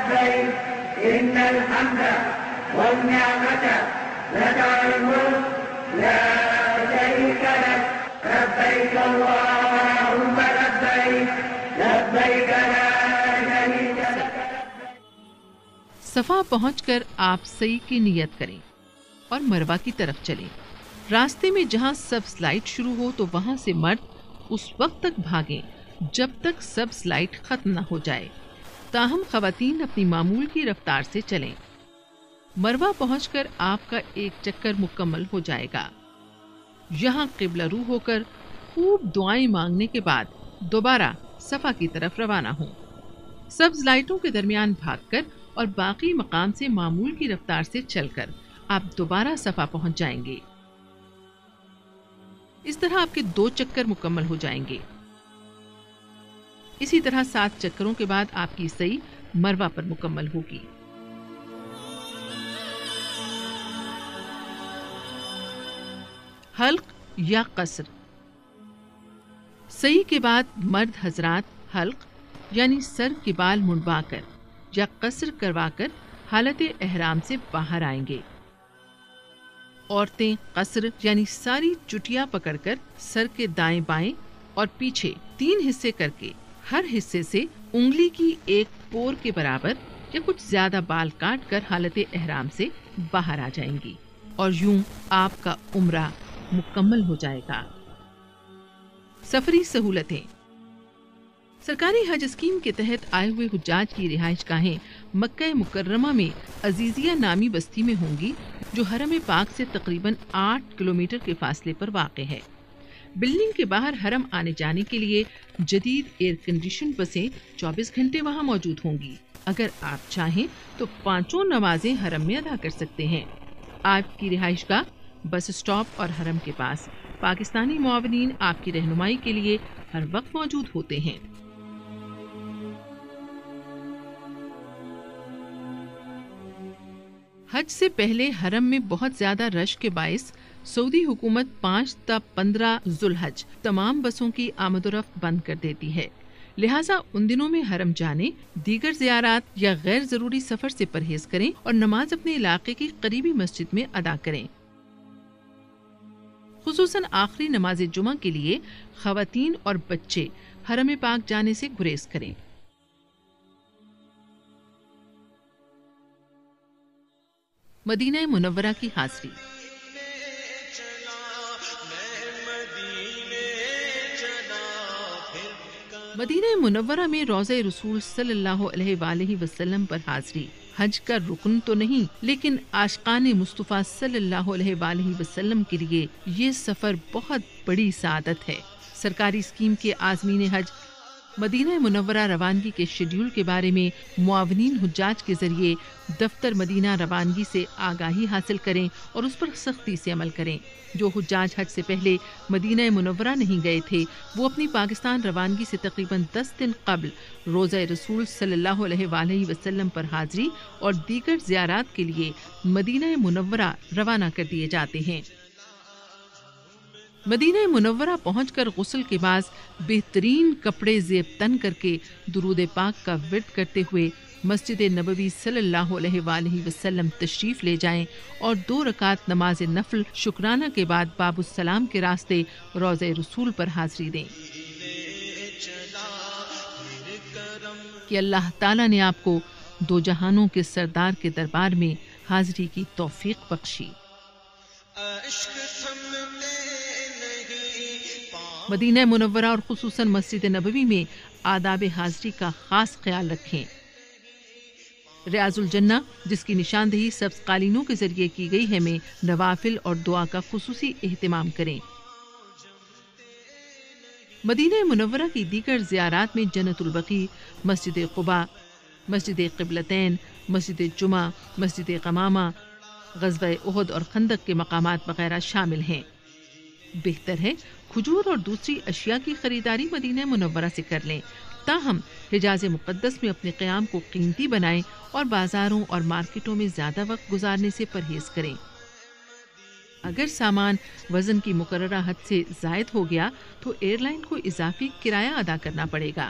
لبيك إن الحمد والنعمة لك الملك لا شريك لك لبيك اللهم لبيك لبيك لا شريك لك. صفا پہنچ کر آپ سعی کی نیت کریں اور مروہ کی طرف چلیں. راستے میں جہاں سبز لائٹ شروع ہو تو وہاں سے مرد اس وقت تک بھاگیں جب تک سبز لائٹ ختم نہ ہو جائے. تاہم خواتین اپنی معمول کی رفتار سے چلیں. مروہ پہنچ کر آپ کا ایک چکر مکمل ہو جائے گا. یہاں قبلہ رو ہو کر خوب دعائیں مانگنے کے بعد دوبارہ صفا کی طرف روانہ ہوں. سبز لائٹوں کے درمیان بھاگ کر اور باقی مقام سے معمول کی رفتار سے چل کر آپ دوبارہ صفا پہنچ جائیں گے. اس طرح آپ کے 2 چکر مکمل ہو جائیں گے. اسی طرح 7 چکروں کے بعد آپ کی سعی مروہ پر مکمل ہوگی. حلق یا قصر. سعی کے بعد مرد حضرات حلق یعنی سر کے بال منڈوا کر یا قصر کروا کر حالت احرام سے باہر آئیں گے. عورتیں قصر یعنی ساری چٹیاں پکڑ کر سر کے دائیں بائیں اور پیچھے 3 حصے کر کے ہر حصے سے انگلی کی ایک پور کے برابر یا کچھ زیادہ بال کاٹ کر حالت احرام سے باہر آ جائیں گی اور یوں آپ کا عمرہ مکمل ہو جائے گا. سفری سہولتیں. سرکاری حج اسکیم کے تحت آئے ہوئے حجاج کی رہائش گاہیں مکہ مکرمہ میں عزیزیہ نامی بستی میں ہوں گی جو حرم پاک سے تقریباً 8 کلومیٹر کے فاصلے پر واقع ہے. بلڈنگ کے باہر حرم آنے جانے کے لیے جدید ایئر کنڈیشن بسیں 24 گھنٹے وہاں موجود ہوں گی. اگر آپ چاہیں تو 5 نمازیں حرم میں ادا کر سکتے ہیں. آپ کی رہائش گاہ بس اسٹاپ اور حرم کے پاس پاکستانی معاونین آپ کی رہنمائی کے لیے ہر وقت موجود ہوتے ہیں. حج سے پہلے حرم میں بہت زیادہ رش کے باعث سعودی حکومت 5 تا 15 ذوالحج تمام بسوں کی آمد و رفت بند کر دیتی ہے. لہٰذا ان دنوں میں حرم جانے، دیگر زیارات یا غیر ضروری سفر سے پرہیز کریں اور نماز اپنے علاقے کی قریبی مسجد میں ادا کریں. خصوصاً آخری نماز جمعہ کے لیے خواتین اور بچے حرم پاک جانے سے گریز کریں. مدینہ منورہ کی حاضری. مدینہ منورہ میں روضہ رسول صلی اللہ علیہ وآلہ وسلم پر حاضری حج کا رکن تو نہیں، لیکن عاشقان مصطفیٰ صلی اللہ علیہ وآلہ وسلم کے لیے یہ سفر بہت بڑی سعادت ہے. سرکاری اسکیم کے عازمین حج مدینہ منورہ روانگی کے شیڈول کے بارے میں معاونین حجاج کے ذریعے دفتر مدینہ روانگی سے آگاہی حاصل کریں اور اس پر سختی سے عمل کریں. جو حجاج حج سے پہلے مدینہ منورہ نہیں گئے تھے وہ اپنی پاکستان روانگی سے تقریباً 10 دن قبل روضہ رسول صلی اللہ علیہ وآلہ وسلم پر حاضری اور دیگر زیارات کے لیے مدینہ منورہ روانہ کر دیے جاتے ہیں. مدینہ منورہ پہنچ کر غسل کے بعد بہترین کپڑے زیب تن کر کے درود پاک کا ورد کرتے ہوئے مسجد نبوی صلی اللہ علیہ وآلہ وسلم تشریف لے جائیں اور 2 رکعت نماز نفل شکرانہ کے بعد باب السلام کے راستے روضہ رسول پر حاضری دیں کہ اللہ تعالیٰ نے آپ کو 2 جہانوں کے سردار کے دربار میں حاضری کی توفیق بخشی. مدینہ منورہ اور خصوصاً مسجد نبوی میں آداب حاضری کا خاص خیال رکھیں. ریاض الجنہ جس کی نشاندہی سبز قالینوں کے ذریعے کی گئی ہے میں نوافل اور دعا کا خصوصی اہتمام کریں. مدینہ منورہ کی دیگر زیارات میں جنت البقیع، مسجد قباء، مسجد قبلتین، مسجد جمعہ، مسجد غمامہ، غزوہ احد اور خندق کے مقامات وغیرہ شامل ہیں. بہتر ہے کھجور اور دوسری اشیاء کی خریداری مدینہ منورہ سے کر لیں، تاہم حجاز مقدس میں اپنے قیام کو قیمتی بنائیں اور بازاروں اور مارکیٹوں میں زیادہ وقت گزارنے سے پرہیز کریں. اگر سامان وزن کی مقررہ حد سے زائد ہو گیا تو ایئر لائن کو اضافی کرایہ ادا کرنا پڑے گا.